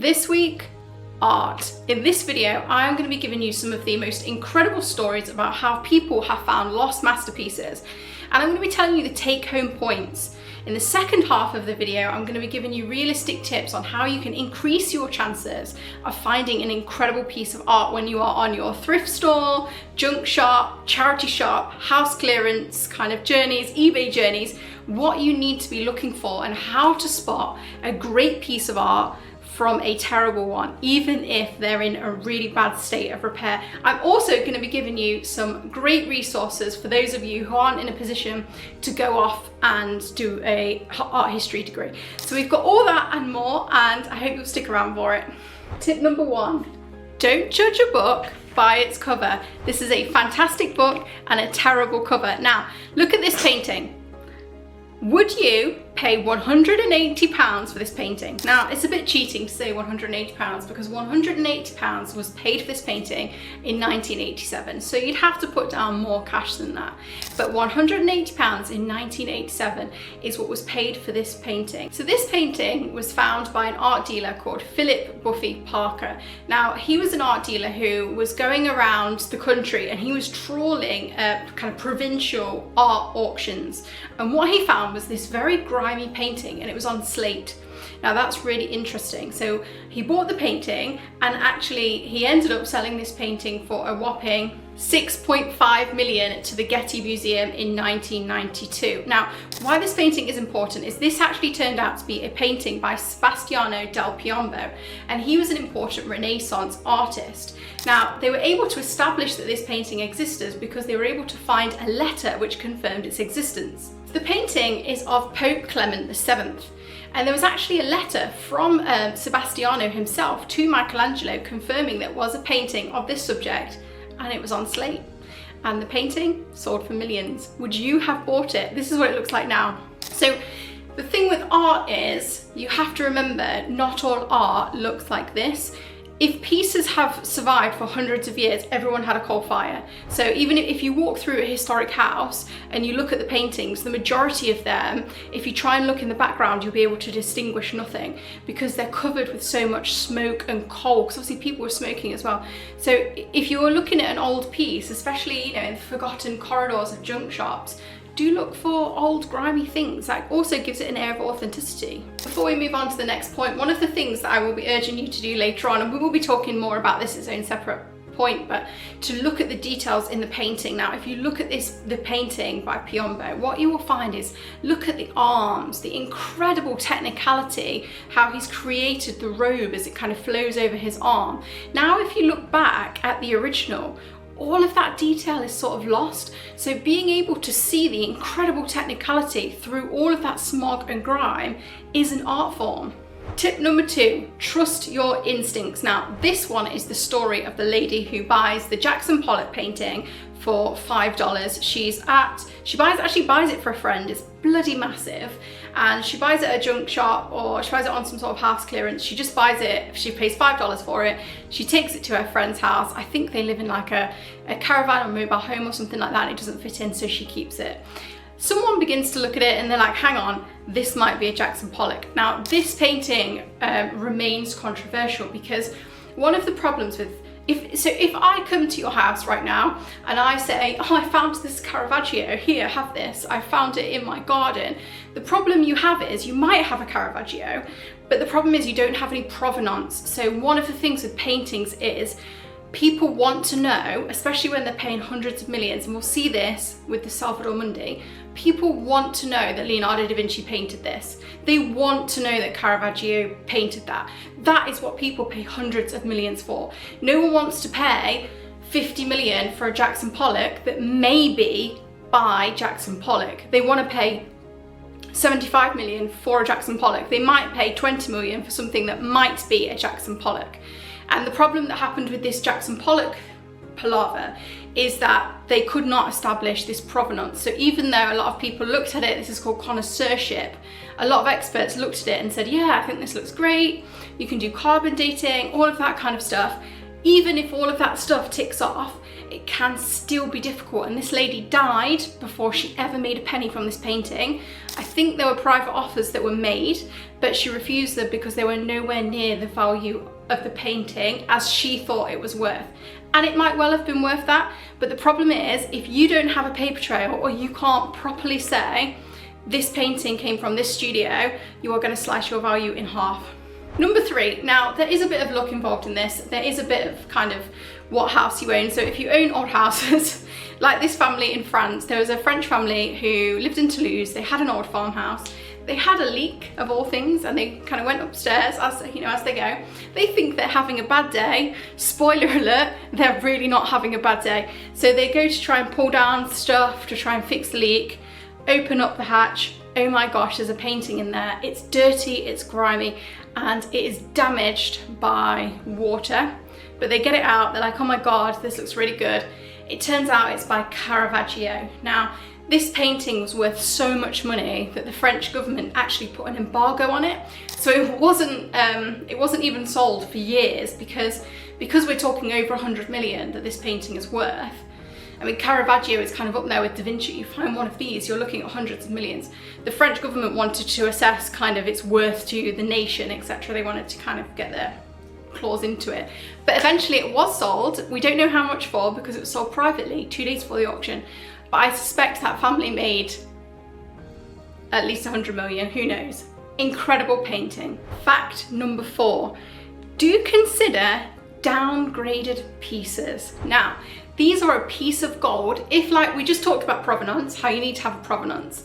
This week, art. In this video, I'm going to be giving you some of the most incredible stories about how people have found lost masterpieces. And I'm going to be telling you the take-home points. In the second half of the video, I'm going to be giving you realistic tips on how you can increase your chances of finding an incredible piece of art when you are on your thrift store, junk shop, charity shop, house clearance kind of journeys, eBay journeys, what you need to be looking for and how to spot a great piece of art from a terrible one, even if they're in a really bad state of repair. I'm also going to be giving you some great resources for those of you who aren't in a position to go off and do a art history degree. So we've got all that and more, and I hope you'll stick around for it. Tip number one, don't judge a book by its cover. This is a fantastic book and a terrible cover. Now, look at this painting. Would you pay £180 for this painting? Now, it's a bit cheating to say £180 because £180 was paid for this painting in 1987. So you'd have to put down more cash than that. But £180 in 1987 is what was paid for this painting. So this painting was found by an art dealer called Philip Buffy Parker. Now, he was an art dealer who was going around the country and he was trawling kind of provincial art auctions. And what he found was this very grimy painting, and it was on slate. Now that's really interesting. So he bought the painting, and actually he ended up selling this painting for a whopping 6.5 million to the Getty Museum in 1992. Now, why this painting is important is this actually turned out to be a painting by Sebastiano del Piombo, and he was an important Renaissance artist. Now, they were able to establish that this painting existed because they were able to find a letter which confirmed its existence. The painting is of Pope Clement VII, and there was actually a letter from Sebastiano himself to Michelangelo confirming that it was a painting of this subject, and it was on slate. And the painting sold for millions. Would you have bought it? This is what it looks like now. So the thing with art is you have to remember not all art looks like this. If pieces have survived for hundreds of years, everyone had a coal fire. So even if you walk through a historic house and you look at the paintings, the majority of them, if you try and look in the background, you'll be able to distinguish nothing because they're covered with so much smoke and coal, because obviously people were smoking as well. So if you're looking at an old piece, especially in the forgotten corridors of junk shops, do look for old grimy things. That also gives it an air of authenticity. Before we move on to the next point, one of the things that I will be urging you to do later on, and we will be talking more about this as its own separate point, but to look at the details in the painting. Now, if you look at the painting by Piombo, what you will find is look at the arms, the incredible technicality, how he's created the robe as it kind of flows over his arm. Now, if you look back at the original, all of that detail is sort of lost. So being able to see the incredible technicality through all of that smog and grime is an art form. Tip number two, trust your instincts. Now, this one is the story of the lady who buys the Jackson Pollock painting for $5. She actually buys it for a friend. It's bloody massive, and she buys it at a junk shop or she buys it on some sort of house clearance. She just buys it, she pays $5 for it. She takes it to her friend's house. I think they live in like a caravan or mobile home or something like that, and it doesn't fit in, so she keeps it. Someone begins to look at it and they're like, hang on, this might be a Jackson Pollock. Now, this painting remains controversial because one of the problems with if I come to your house right now and I say, oh, I found this Caravaggio, here, have this, I found it in my garden. The problem you have is you might have a Caravaggio, but the problem is you don't have any provenance. So one of the things with paintings is people want to know, especially when they're paying hundreds of millions, and we'll see this with the Salvador MUNDI, people want to know that Leonardo da Vinci painted this. They want to know that Caravaggio painted that. That is what people pay hundreds of millions for. No one wants to pay 50 million for a Jackson Pollock that may be by Jackson Pollock. They want to pay 75 million for a Jackson Pollock. They might pay 20 million for something that might be a Jackson Pollock. And the problem that happened with this Jackson Pollock palaver is that they could not establish this provenance. So even though a lot of people looked at it, this is called connoisseurship, a lot of experts looked at it and said, yeah, I think this looks great, you can do carbon dating, all of that kind of stuff. even if all of that stuff ticks off, it can still be difficult. And this lady died before she ever made a penny from this painting. I think there were private offers that were made, but she refused them because they were nowhere near the value of the painting as she thought it was worth. And it might well have been worth that, but the problem is, if you don't have a paper trail, or you can't properly say this painting came from this studio, you are going to slice your value in half. Number 3, now there is a bit of luck involved in this. There is a bit of kind of what house you own. So if you own odd houses, like this family in France, there was a French family who lived in Toulouse. They had an old farmhouse. They had a leak of all things, and they kind of went upstairs as you know, as they go. They think they're having a bad day. Spoiler alert, they're really not having a bad day. So they go to try and pull down stuff to try and fix the leak, open up the hatch. Oh my gosh, there's a painting in there. It's dirty, it's grimy, and it is damaged by water. But they get it out, they're like, oh my God, this looks really good. It turns out it's by Caravaggio. Now, this painting was worth so much money that the French government actually put an embargo on it. So it wasn't even sold for years because we're talking over 100 million that this painting is worth. I mean, Caravaggio is kind of up there with Da Vinci. You find one of these, you're looking at hundreds of millions. The French government wanted to assess kind of its worth to the nation, etc. They wanted to kind of get their claws into it. But eventually it was sold. We don't know how much for because it was sold privately 2 days before the auction. But I suspect that family made at least 100 million, who knows. Incredible painting. Fact number 4, do consider downgraded pieces. Now, these are a piece of gold. If, like we just talked about provenance, how you need to have a provenance,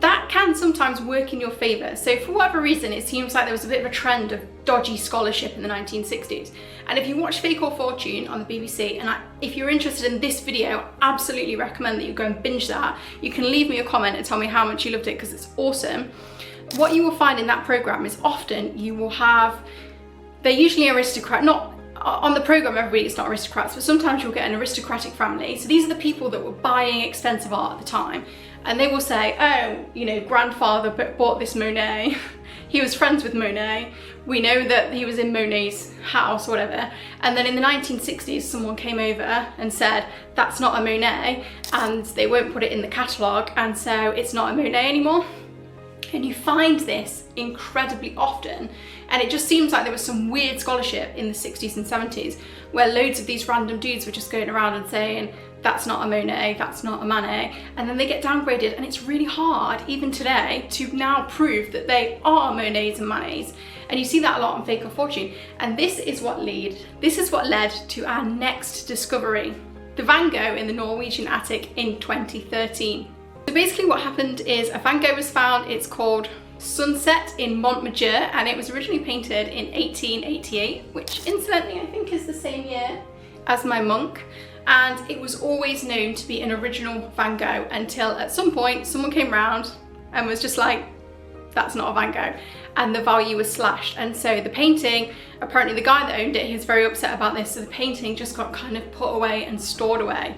that can sometimes work in your favor. So for whatever reason, it seems like there was a bit of a trend of dodgy scholarship in the 1960s. And if you watch Fake or Fortune on the BBC, and if you're interested in this video, I absolutely recommend that you go and binge that. You can leave me a comment and tell me how much you loved it because it's awesome. What you will find in that program is often you will have, they're usually aristocrat, not on the program everybody is not aristocrats, but sometimes you'll get an aristocratic family. So these are the people that were buying expensive art at the time. And they will say, oh, you know, grandfather bought this Monet. He was friends with Monet. We know that he was in Monet's house, whatever. And then in the 1960s, someone came over and said, that's not a Monet, and they won't put it in the catalogue, and so it's not a Monet anymore. And you find this incredibly often. And it just seems like there was some weird scholarship in the 60s and 70s where loads of these random dudes were just going around and saying, that's not a Monet, that's not a Manet, and then they get downgraded, and it's really hard, even today, to now prove that they are Monets and Manets. And you see that a lot on Fake or Fortune. And this is what led to our next discovery, the Van Gogh in the Norwegian attic in 2013. So basically what happened is a Van Gogh was found. It's called Sunset in Montmajour, and it was originally painted in 1888, which incidentally I think is the same year as my monk. And it was always known to be an original Van Gogh until at some point someone came round and was just like, that's not a Van Gogh, and the value was slashed. And so the painting, apparently the guy that owned it, he was very upset about this, so the painting just got kind of put away and stored away.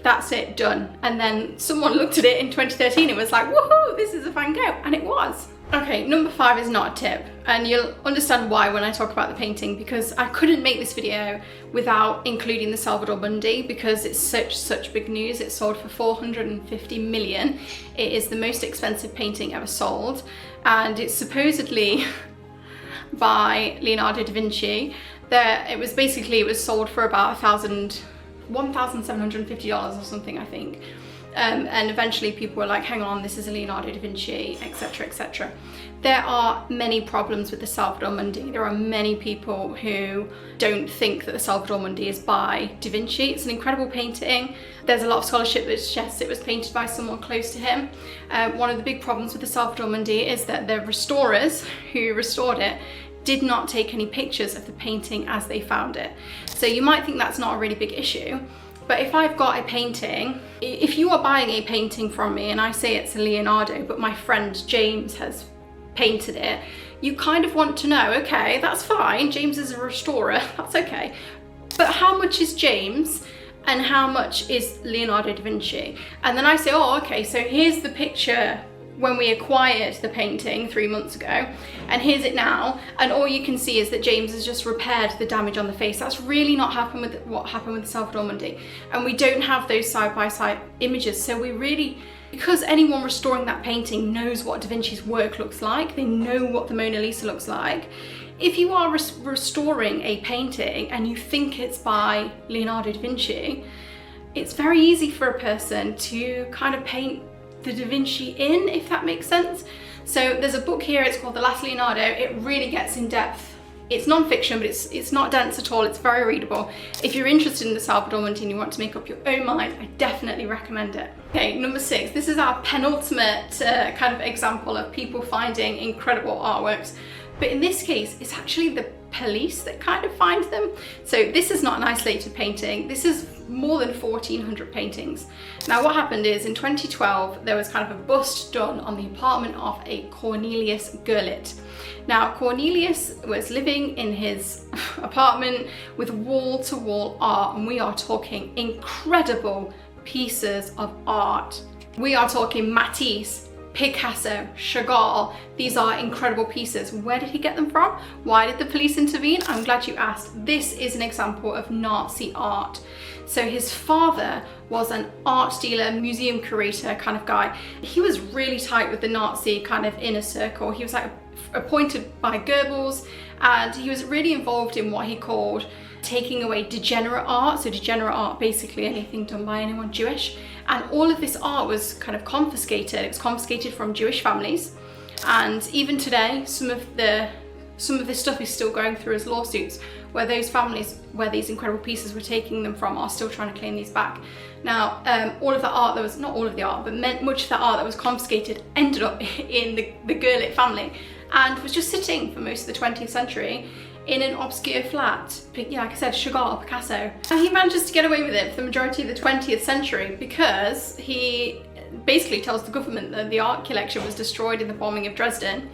That's it, done. And then someone looked at it in 2013 and was like, woohoo, this is a Van Gogh, and it was. Okay, number 5 is not a tip, and you'll understand why when I talk about the painting, because I couldn't make this video without including the Salvador Mundi because it's such big news. It sold for 450 million. It is the most expensive painting ever sold, and it's supposedly by Leonardo da Vinci. It was sold for about $1,750 or something, I think. And eventually people were like, hang on, this is a Leonardo da Vinci, etc, etc. There are many problems with the Salvador Mundi. There are many people who don't think that the Salvador Mundi is by da Vinci. It's an incredible painting. There's a lot of scholarship that suggests it was painted by someone close to him. One of the big problems with the Salvador Mundi is that the restorers who restored it did not take any pictures of the painting as they found it. So you might think that's not a really big issue. But if I've got a painting, if you are buying a painting from me and I say it's a Leonardo, but my friend James has painted it, you kind of want to know, okay, that's fine, James is a restorer, that's okay. But how much is James and how much is Leonardo da Vinci? And then I say, oh, okay, so here's the picture when we acquired the painting 3 months ago, and here's it now, and all you can see is that James has just repaired the damage on the face. That's really not happened with what happened with the Salvador Mundi, and we don't have those side-by-side images, so we really, because anyone restoring that painting knows what Da Vinci's work looks like, they know what the Mona Lisa looks like. If you are restoring a painting and you think it's by Leonardo da Vinci, it's very easy for a person to kind of paint the Da Vinci in, if that makes sense. So there's a book here, it's called The Last Leonardo. It really gets in depth. It's non-fiction, but it's not dense at all. It's very readable. If you're interested in the Salvador Mundi and you want to make up your own mind, I definitely recommend it. Okay, number 6. This is our penultimate kind of example of people finding incredible artworks. But in this case, it's actually the police that kind of find them. So this is not an isolated painting. This is more than 1,400 paintings. Now what happened is in 2012, there was kind of a bust done on the apartment of a Cornelius Gurlitt. Now Cornelius was living in his apartment with wall-to-wall art, and we are talking incredible pieces of art. We are talking Matisse, Picasso, Chagall. These are incredible pieces. Where did he get them from? Why did the police intervene? I'm glad you asked. This is an example of Nazi art. So his father was an art dealer, museum curator kind of guy. He was really tight with the Nazi kind of inner circle. He was like appointed by Goebbels, and he was really involved in what he called taking away degenerate art. So degenerate art, basically anything done by anyone Jewish. And all of this art was kind of confiscated. It was confiscated from Jewish families. And even today, some of this stuff is still going through as lawsuits, where those families where these incredible pieces were taking them from are still trying to claim these back. Now, all of that art that was, not all of the art, but much of that art that was confiscated ended up in the Gurlitt family and was just sitting for most of the 20th century in an obscure flat. Yeah, like I said, Chagall, Picasso. And he manages to get away with it for the majority of the 20th century because he basically tells the government that the art collection was destroyed in the bombing of Dresden.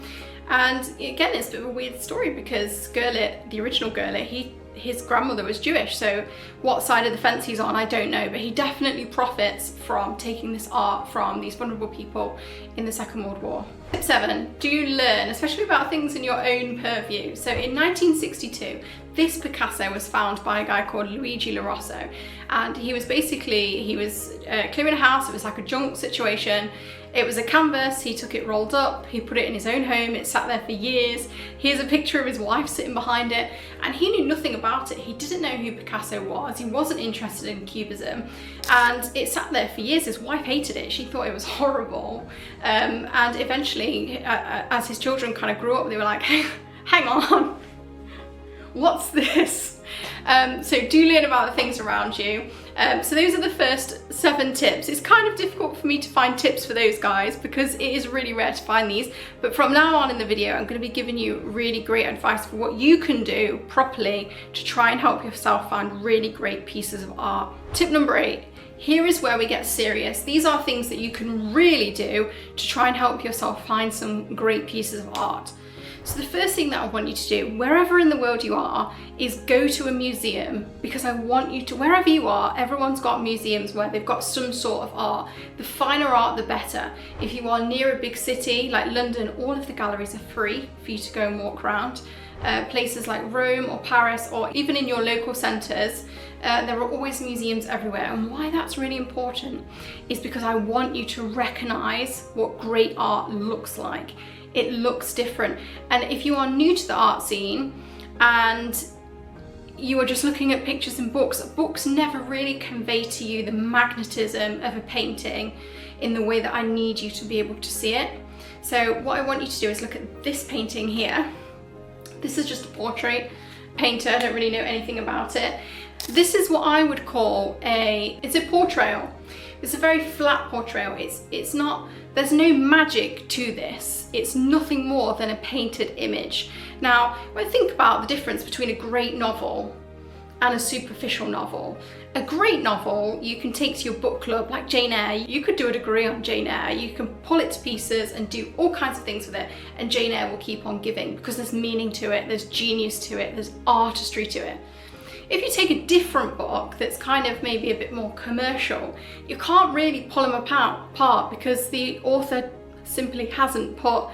And again, it's a bit of a weird story because Gurlitt, the original Gurlitt, his grandmother was Jewish, so what side of the fence he's on, I don't know, but he definitely profits from taking this art from these vulnerable people in the Second World War. Tip 7, do learn, especially about things in your own purview. So in 1962, this Picasso was found by a guy called Luigi Lorusso, and he was clearing a house. It was like a junk situation. It was a canvas, he took it rolled up, he put it in his own home, it sat there for years. Here's a picture of his wife sitting behind it, and he knew nothing about it. He didn't know who Picasso was, he wasn't interested in Cubism, and it sat there for years. His wife hated it, she thought it was horrible, and eventually, as his children kind of grew up, they were like, hey, hang on, what's this? So do learn about the things around you. So those are the first 7 tips. It's kind of difficult for me to find tips for those guys because it is really rare to find these, but from now on in the video I'm going to be giving you really great advice for what you can do properly to try and help yourself find really great pieces of art. Tip number 8. Here is where we get serious. These are things that you can really do to try and help yourself find some great pieces of art. So the first thing that I want you to do, wherever in the world you are, is go to a museum, because I want you to, wherever you are, everyone's got museums where they've got some sort of art. The finer art, the better. If you are near a big city like London, all of the galleries are free for you to go and walk around. Places like Rome or Paris, or even in your local centres, there are always museums everywhere. And why that's really important is because I want you to recognise what great art looks like. It looks different. And if you are new to the art scene and you are just looking at pictures and books never really convey to you the magnetism of a painting in the way that I need you to be able to see it. So what I want you to do is look at this painting here. This is just a portrait painter, I don't really know anything about it. This is what I would call it's a portrayal. It's a very flat portrayal. It's not, there's no magic to this. It's nothing more than a painted image. Now, when I think about the difference between a great novel and a superficial novel, a great novel you can take to your book club, like Jane Eyre. You could do a degree on Jane Eyre. You can pull it to pieces and do all kinds of things with it, and Jane Eyre will keep on giving because there's meaning to it, there's genius to it, there's artistry to it. If you take a different book that's kind of maybe a bit more commercial, you can't really pull them apart because the author simply hasn't put,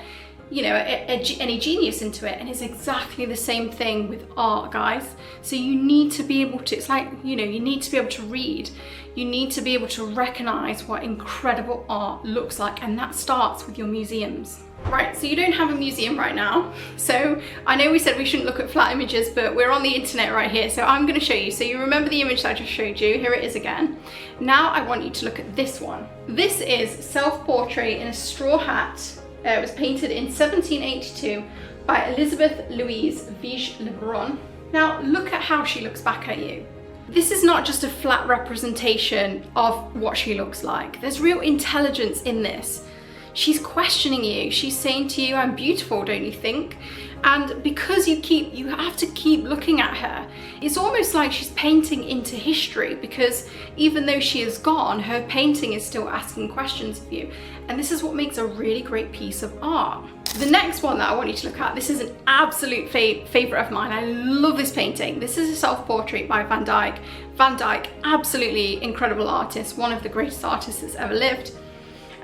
you know, any genius into it. And it's exactly the same thing with art, guys. So you need to be able to, it's like, you know, you need to be able to read. You need to be able to recognize what incredible art looks like, and that starts with your museums. Right, so you don't have a museum right now. So I know we said we shouldn't look at flat images, but we're on the internet right here. So I'm gonna show you. So you remember the image that I just showed you? Here it is again. Now I want you to look at this one. This is self-portrait in a straw hat. It was painted in 1782 by Elizabeth Louise Vigée-Lebrun. Now look at how she looks back at you. This is not just a flat representation of what she looks like. There's real intelligence in this. She's questioning you. She's saying to you, I'm beautiful, don't you think? And because you have to keep looking at her, it's almost like she's painting into history, because even though she is gone, her painting is still asking questions of you. And this is what makes a really great piece of art. The next one that I want you to look at, this is an absolute favorite of mine. I love this painting. This is a self-portrait by Van Dyck. Van Dyck, absolutely incredible artist, one of the greatest artists that's ever lived.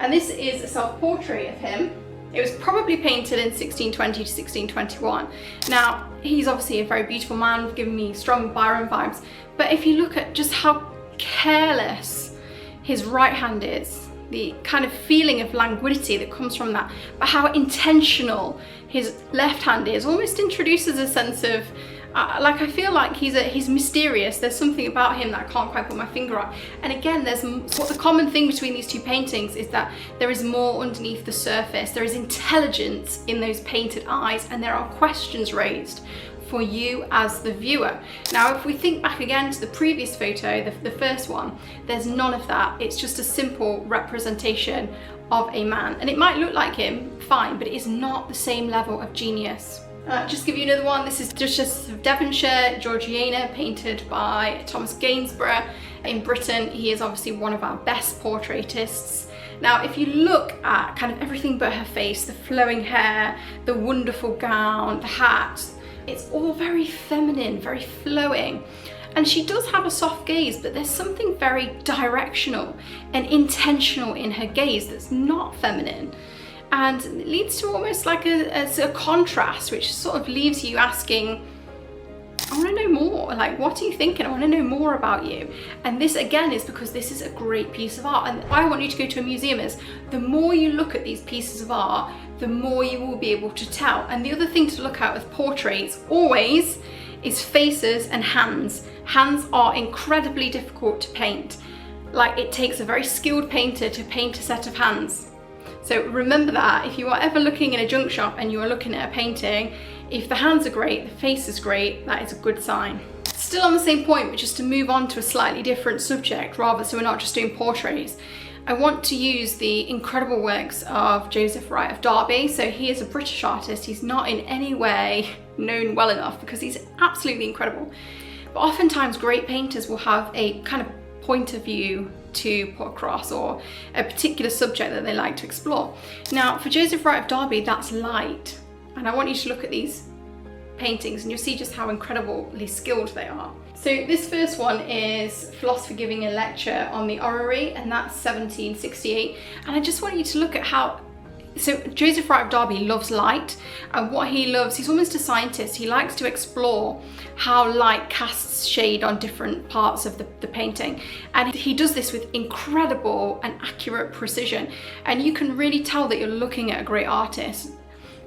And this is a self-portrait of him. It was probably painted in 1620 to 1621. Now, he's obviously a very beautiful man, giving me strong Byron vibes. But if you look at just how careless his right hand is, the kind of feeling of languidity that comes from that, but how intentional his left hand is, almost introduces a sense of, like, I feel like he's mysterious. There's something about him that I can't quite put my finger on. And again, what the common thing between these two paintings is that there is more underneath the surface. There is intelligence in those painted eyes, and there are questions raised for you as the viewer. Now, if we think back again to the previous photo, the first one, there's none of that. It's just a simple representation of a man. And it might look like him, fine, but it is not the same level of genius. Just give you another one. This is Duchess of Devonshire, Georgiana, painted by Thomas Gainsborough in Britain. He is obviously one of our best portraitists. Now, if you look at kind of everything but her face, the flowing hair, the wonderful gown, the hat, it's all very feminine, very flowing. And she does have a soft gaze, but there's something very directional and intentional in her gaze that's not feminine. And it leads to almost like a contrast, which sort of leaves you asking, I want to know more. Like, what are you thinking? I want to know more about you. And this, again, is because this is a great piece of art. And why I want you to go to a museum is, the more you look at these pieces of art, the more you will be able to tell. And the other thing to look at with portraits, always, is faces and hands. Hands are incredibly difficult to paint. Like, it takes a very skilled painter to paint a set of hands. So remember that if you are ever looking in a junk shop and you are looking at a painting, if the hands are great, the face is great, that is a good sign. Still on the same point, but just to move on to a slightly different subject, rather, so we're not just doing portraits, I want to use the incredible works of Joseph Wright of Derby. So he is a British artist. He's not in any way known well enough because he's absolutely incredible. But oftentimes great painters will have a kind of point of view to put across, or a particular subject that they like to explore. Now, for Joseph Wright of Derby, that's light. And I want you to look at these paintings and you'll see just how incredibly skilled they are. So this first one is Philosopher Giving a Lecture on the Orrery, and that's 1768. And I just want you to look at how, so Joseph Wright of Derby loves light, and what he loves, he's almost a scientist. He likes to explore how light casts shade on different parts of the painting. And he does this with incredible and accurate precision. And you can really tell that you're looking at a great artist.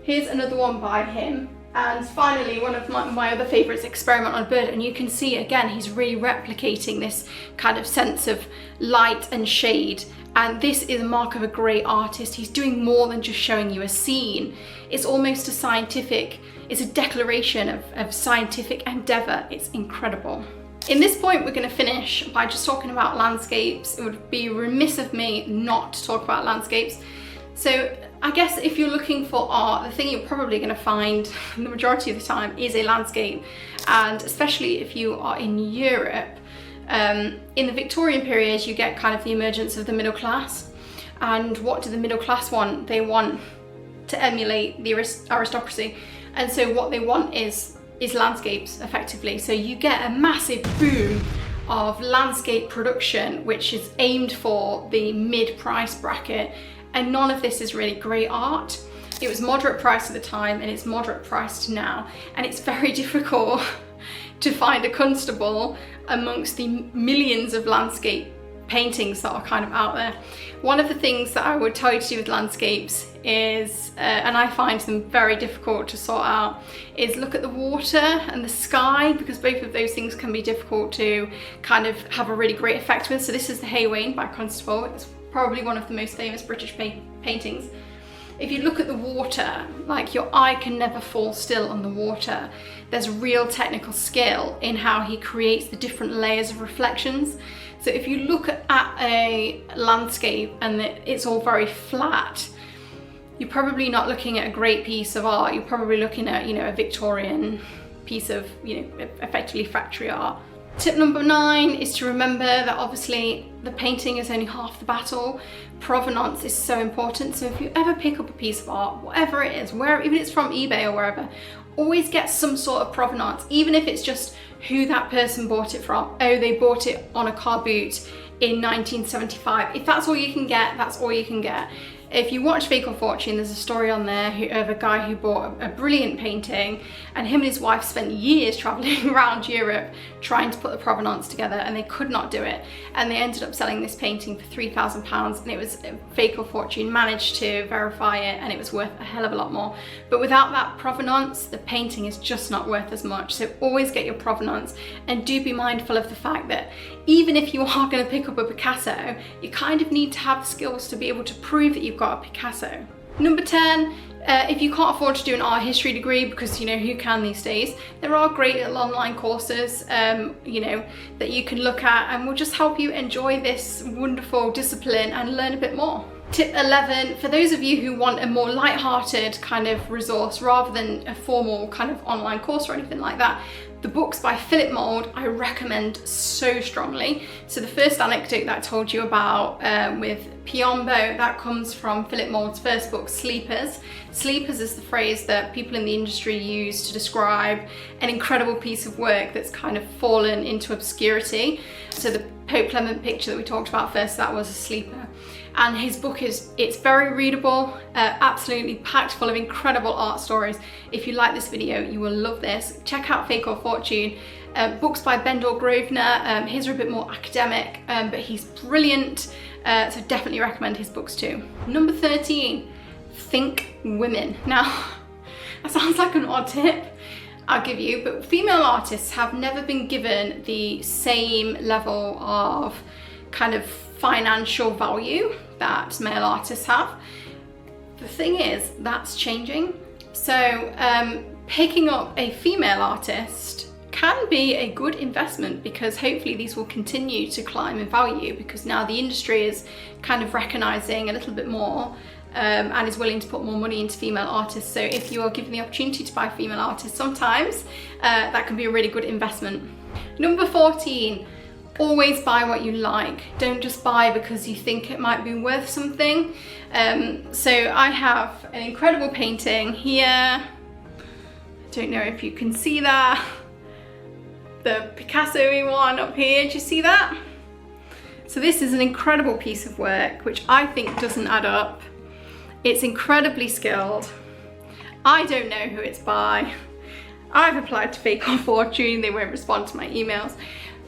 Here's another one by him. And finally, one of my other favourites, Experiment on a Bird. And you can see, again, he's really replicating this kind of sense of light and shade. And this is a mark of a great artist. He's doing more than just showing you a scene. It's almost a scientific, it's a declaration of scientific endeavour. It's incredible. In this point, we're going to finish by just talking about landscapes. It would be remiss of me not to talk about landscapes. So I guess if you're looking for art, the thing you're probably going to find the majority of the time is a landscape. And especially if you are in Europe, in the Victorian period, you get kind of the emergence of the middle class. And what do the middle class want? They want to emulate the aristocracy. And so what they want is landscapes, effectively. So you get a massive boom of landscape production, which is aimed for the mid-price bracket. and none of this is really great art. It was moderate price at the time and it's moderate priced now, and it's very difficult to find a constable amongst the millions of landscape paintings that are kind of out there. One of the things that I would tell you to do with landscapes is, and I find them very difficult to sort out, is look at the water and the sky, because both of those things can be difficult to kind of have a really great effect with. So this is the Haywain by Constable. It's probably one of the most famous British paintings. If you look at the water, like your eye can never fall still on the water. There's real technical skill in how he creates the different layers of reflections. So if you look at a landscape and it's all very flat, you're probably not looking at a great piece of art. You're probably looking at, you know, a Victorian piece of, you know, effectively factory art. Tip number 9 is to remember that obviously the painting is only half the battle. Provenance is so important. So if you ever pick up a piece of art, whatever it is, even if it's from eBay or wherever, always get some sort of provenance, even if it's just who that person bought it from. Oh, they bought it on a car boot in 1975. If that's all you can get, that's all you can get. If you watch Fake or Fortune, there's a story on there of a guy who bought a brilliant painting, and him and his wife spent years traveling around Europe trying to put the provenance together, and they could not do it. And they ended up selling this painting for £3,000, and it was Fake or Fortune managed to verify it, and it was worth a hell of a lot more. But without that provenance, the painting is just not worth as much. So always get your provenance, and do be mindful of the fact that even if you are going to pick up a Picasso, you kind of need to have the skills to be able to prove that you've got a Picasso. Number 10, if you can't afford to do an art history degree, because you know who can these days, there are great little online courses you know, that you can look at and will just help you enjoy this wonderful discipline and learn a bit more. Tip 11, for those of you who want a more light-hearted kind of resource rather than a formal kind of online course or anything like that, the books by MOULD I recommend so strongly. So the first anecdote that I told you about with PIOMBO, that comes from MOULD's first book, Sleepers. Sleepers is the phrase that people in the industry use to describe an incredible piece of work that's kind of fallen into obscurity. So the Pope Clement picture that we talked about first, that was a sleeper. And his book it's very readable, absolutely packed full of incredible art stories. If you like this video, you will love this. Check out Fake or Fortune. Books by BENDOR, GROSVENOR, his are a bit more academic, but he's brilliant, so definitely recommend his books too. Number 13, think women. Now, that sounds like an odd tip, I'll give you, but female artists have never been given the same level of kind of financial value that male artists have. The thing is, that's changing. So picking up a female artist can be a good investment, because hopefully these will continue to climb in value, because now the industry is kind of recognizing a little bit more and is willing to put more money into female artists. So if you are given the opportunity to buy female artists, sometimes that can be a really good investment. Number 14, always buy what you like. Don't just buy because you think it might be worth something. So I have an incredible painting here. I don't know if you can see that. The Picasso one up here, do you see that? So this is an incredible piece of work, which I think doesn't add up. It's incredibly skilled. I don't know who it's by. I've applied to Fake or Fortune, they won't respond to my emails.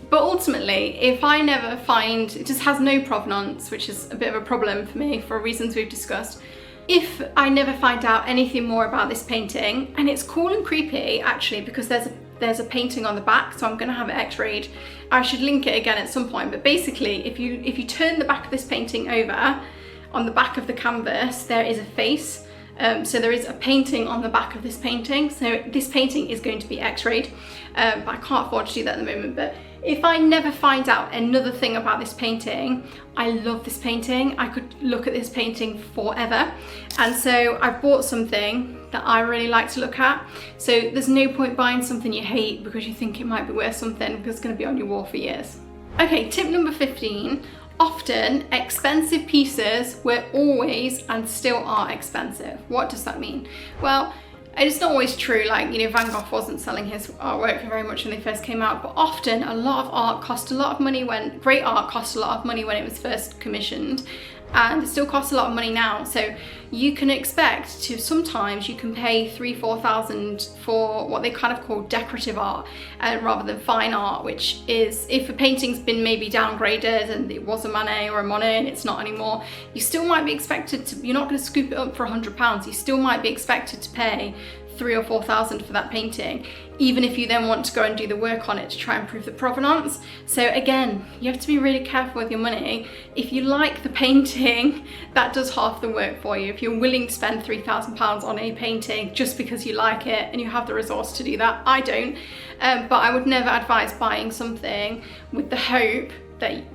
But ultimately, if I never find, it just has no provenance, which is a bit of a problem for me for reasons we've discussed. If I never find out anything more about this painting, and it's cool and creepy actually, because there's a painting on the back, so I'm gonna have it x-rayed. I should link it again at some point, but basically if you turn the back of this painting over, on the back of the canvas there is a face. So there is a painting on the back of this painting, so this painting is going to be x-rayed, but I can't afford to do that at the moment. But if I never find out another thing about this painting, I love this painting, I could look at this painting forever, and so I've bought something that I really like to look at. So there's no point buying something you hate because you think it might be worth something, because it's going to be on your wall for years. Okay, tip number 15. Often expensive pieces were always and still are expensive. What does that mean? Well, it's not always true. Like, you know, Van Gogh wasn't selling his artwork for very much when they first came out, but often a lot of art cost a lot of money great art cost a lot of money when it was first commissioned. and it still costs a lot of money now. So you can expect to, sometimes you can pay 3,000–4,000 for what they kind of call decorative art, rather than fine art, which is, if a painting's been maybe downgraded and it was a Manet or a Monet and it's not anymore, you still might be expected to, you're not going to scoop it up for £100, you still might be expected to pay 3,000 or 4,000 for that painting, even if you then want to go and do the work on it to try and prove the provenance. So again, you have to be really careful with your money. If you like the painting, that does half the work for you. If you're willing to spend £3,000 on a painting just because you like it and you have the resource to do that, I don't, but I would never advise buying something with the hope that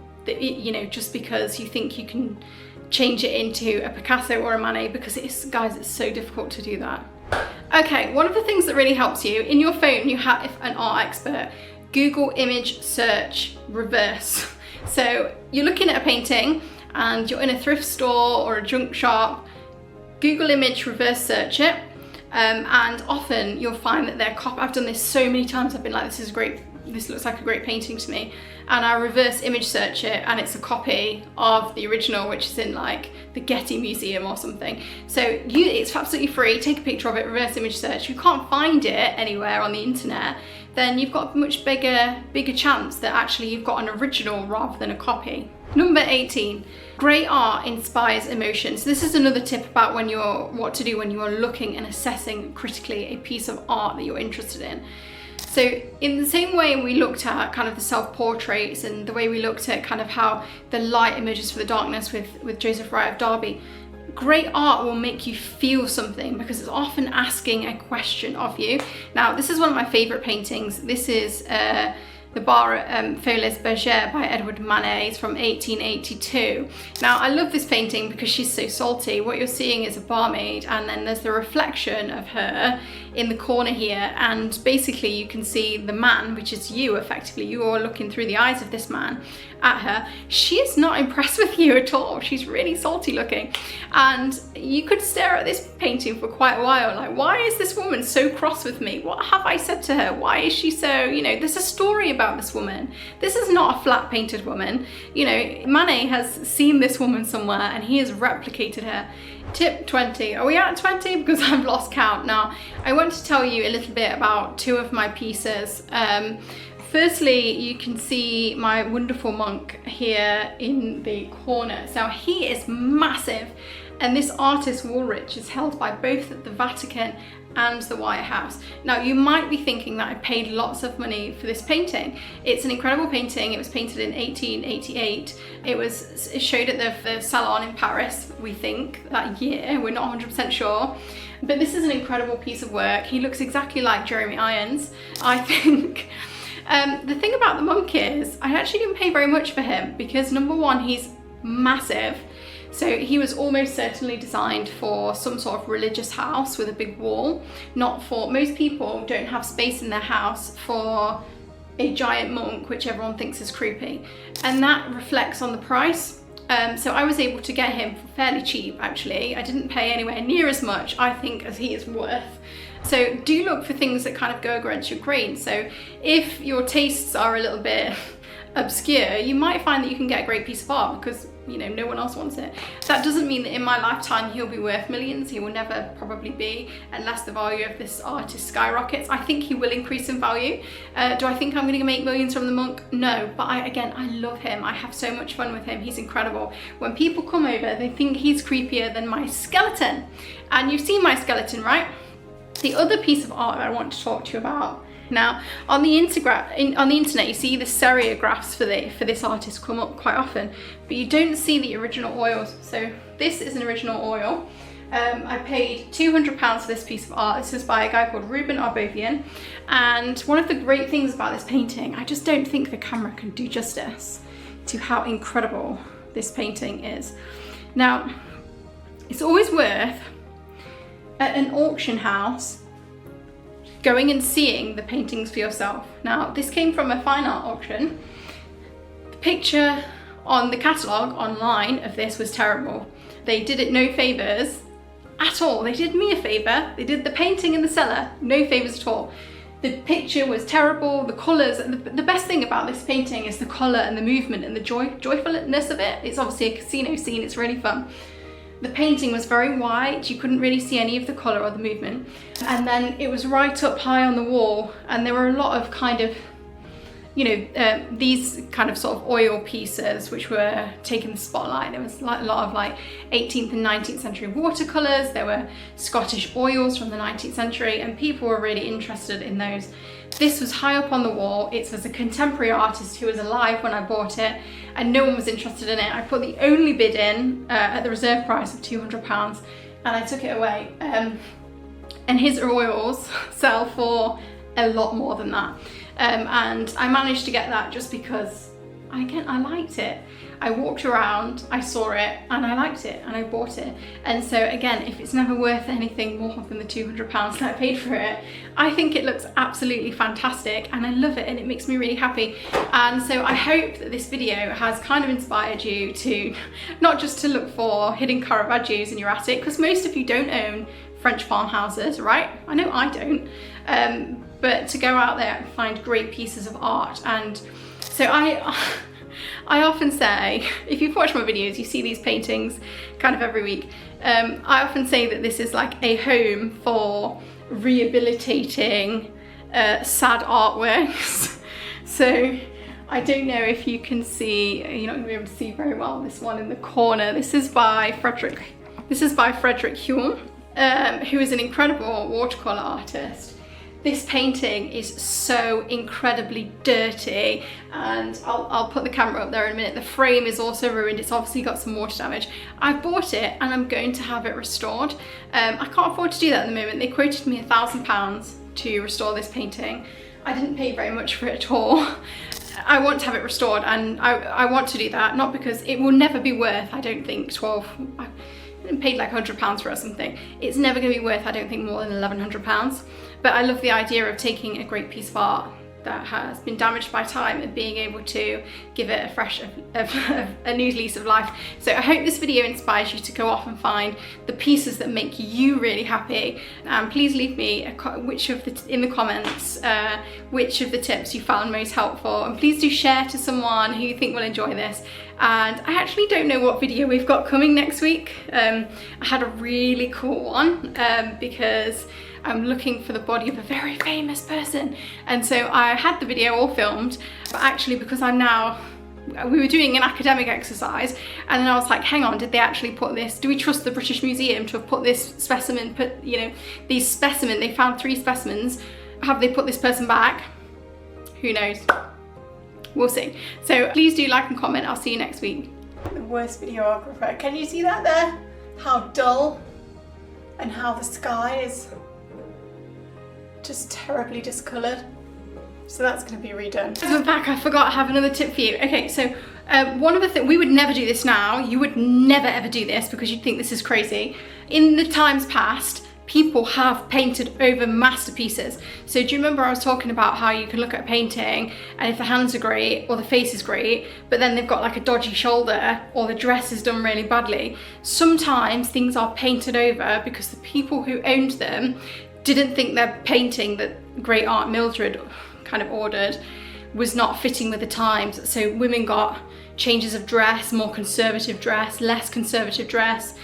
you know, just because you think you can change it into a Picasso or a Manet, because it's, guys, it's so difficult to do that. Okay, one of the things that really helps you, in your phone you have an art expert, Google image search reverse. So you're looking at a painting and you're in a thrift store or a junk shop, Google image reverse search it, and often you'll find that they're I've done this so many times, I've been like, this is great, this looks like a great painting to me, and I reverse image search it and it's a copy of the original, which is in like the Getty Museum or something. So it's absolutely free, take a picture of it, reverse image search. If you can't find it anywhere on the internet, then you've got a much bigger chance that actually you've got an original rather than a copy. Number 18, great art inspires emotion. So this is another tip about what to do when you are looking and assessing critically a piece of art that you're interested in. So in the same way we looked at kind of the self-portraits and the way we looked at kind of how the light emerges from the darkness with Joseph Wright of Derby, great art will make you feel something because it's often asking a question of you. Now, this is one of my favorite paintings. This is the bar at Folies Bergère by Edward Manet. It's from 1882. Now, I love this painting because she's so salty. What you're seeing is a barmaid, and then there's the reflection of her in the corner here, and basically you can see the man, which is you effectively. You are looking through the eyes of this man at her. She is not impressed with you at all. She's really salty looking, and you could stare at this painting for quite a while, like, why is this woman so cross with me? What have I said to her? Why is she so, you know, there's a story about this woman. This is not a flat painted woman. You know, Manet has seen this woman somewhere and he has replicated her. Tip 20. Are we at 20? Because I've lost count now. I want to tell you a little bit about two of my pieces. Firstly, you can see my wonderful monk here in the corner. So he is massive, and this artist Woolrich is held by both the Vatican and the White House. Now, you might be thinking that I paid lots of money for this painting. It's an incredible painting. It was painted in 1888. It showed at the Salon in Paris, we think, that year. We're not 100% sure. But this is an incredible piece of work. He looks exactly like Jeremy Irons, I think. The thing about the monk is, I actually didn't pay very much for him because, number one, he's massive. So he was almost certainly designed for some sort of religious house with a big wall, not for, most people don't have space in their house for a giant monk, which everyone thinks is creepy. And that reflects on the price. So I was able to get him for fairly cheap, actually. I didn't pay anywhere near as much, I think, as he is worth. So do look for things that kind of go against your grain. So if your tastes are a little bit obscure, you might find that you can get a great piece of art because, you know, no one else wants it. That doesn't mean that in my lifetime he'll be worth millions. He will never probably be, unless the value of this artist skyrockets. I think he will increase in value. Do I think I'm going to make millions from the monk? No, but I love him. I have so much fun with him. He's incredible. When people come over, they think he's creepier than my skeleton. And you've seen my skeleton, right? The other piece of art that I want to talk to you about. Now, on the internet, you see the seriographs for this artist come up quite often, but you don't see the original oils. So this is an original oil. I paid £200 for this piece of art. This is by a guy called Ruben Arbovian. And one of the great things about this painting, I just don't think the camera can do justice to how incredible this painting is. Now, it's always worth, at an auction house, going and seeing the paintings for yourself. Now, this came from a fine art auction. The picture on the catalogue online of this was terrible. They did it no favours at all. They did me a favour. They did the painting and the seller no favours at all. The picture was terrible, the colours, the best thing about this painting is the colour and the movement and the joyfulness of it. It's obviously a casino scene, it's really fun. The painting was very white, you couldn't really see any of the colour or the movement. And then it was right up high on the wall, and there were a lot of kind of, you know, these kind of sort of oil pieces which were taking the spotlight. There was like a lot of like 18th and 19th century watercolours, there were Scottish oils from the 19th century, and people were really interested in those. This was high up on the wall. It was a contemporary artist who was alive when I bought it, and no one was interested in it. I put the only bid in at the reserve price of £200, and I took it away. And his oils sell for a lot more than that. And I managed to get that just because, again, I liked it. I walked around, I saw it, and I liked it, and I bought it. And so again, if it's never worth anything more than the £200 that I paid for it, I think it looks absolutely fantastic, and I love it, and it makes me really happy. And so I hope that this video has kind of inspired you to, not just to look for hidden Caravaggios in your attic, because most of you don't own French farmhouses, right? I know I don't. But to go out there and find great pieces of art. And so I often say, if you've watched my videos, you see these paintings kind of every week. I often say that this is like a home for rehabilitating sad artworks. So I don't know if you can see, you're not going to be able to see very well this one in the corner. This is by Frederick Hume, who is an incredible watercolour artist. This painting is so incredibly dirty, and I'll put the camera up there in a minute. The frame is also ruined. It's obviously got some water damage. I bought it and I'm going to have it restored. I can't afford to do that at the moment. They quoted me £1,000 to restore this painting. I didn't pay very much for it at all. I want to have it restored, and I want to do that, not because it will never be worth, I don't think, I paid like £100 for it or something. It's never going to be worth, I don't think, more than £1,100. But I love the idea of taking a great piece of art that has been damaged by time and being able to give it a fresh, a new lease of life. So I hope this video inspires you to go off and find the pieces that make you really happy. Please leave me in the comments which of the tips you found most helpful, and please do share to someone who you think will enjoy this. And I actually don't know what video we've got coming next week. I had a really cool one because I'm looking for the body of a very famous person, and so I had the video all filmed, but actually because we were doing an academic exercise, and then I was like, hang on, did they actually put this, do we trust the British Museum to have put this specimen, they found 3 specimens, have they put this person back? Who knows? We'll see. So please do like and comment. I'll see you next week. The worst videographer. Can you see that there? How dull, and how the sky is just terribly discoloured. So that's going to be redone. We're back. I forgot I have another tip for you. Okay, so one of the things, we would never do this now. You would never ever do this because you'd think this is crazy. In the times past, people have painted over masterpieces. So do you remember I was talking about how you can look at a painting, and if the hands are great or the face is great, but then they've got like a dodgy shoulder or the dress is done really badly, sometimes things are painted over because the people who owned them didn't think their painting that great Aunt Mildred kind of ordered was not fitting with the times. So women got changes of dress, more conservative dress, less conservative dress.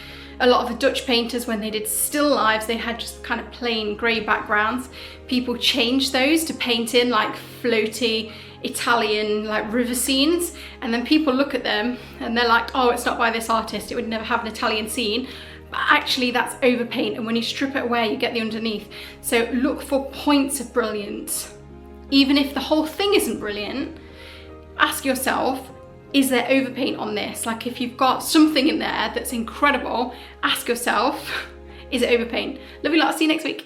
A lot of the Dutch painters, when they did still lives, they had just kind of plain grey backgrounds. People changed those to paint in like floaty Italian like river scenes, and then people look at them and they're like, oh, it's not by this artist, it would never have an Italian scene. But actually that's overpaint, and when you strip it away you get the underneath. So look for points of brilliance. Even if the whole thing isn't brilliant, ask yourself, is there overpaint on this? Like if you've got something in there that's incredible, ask yourself, is it overpaint? Love you lot, see you next week.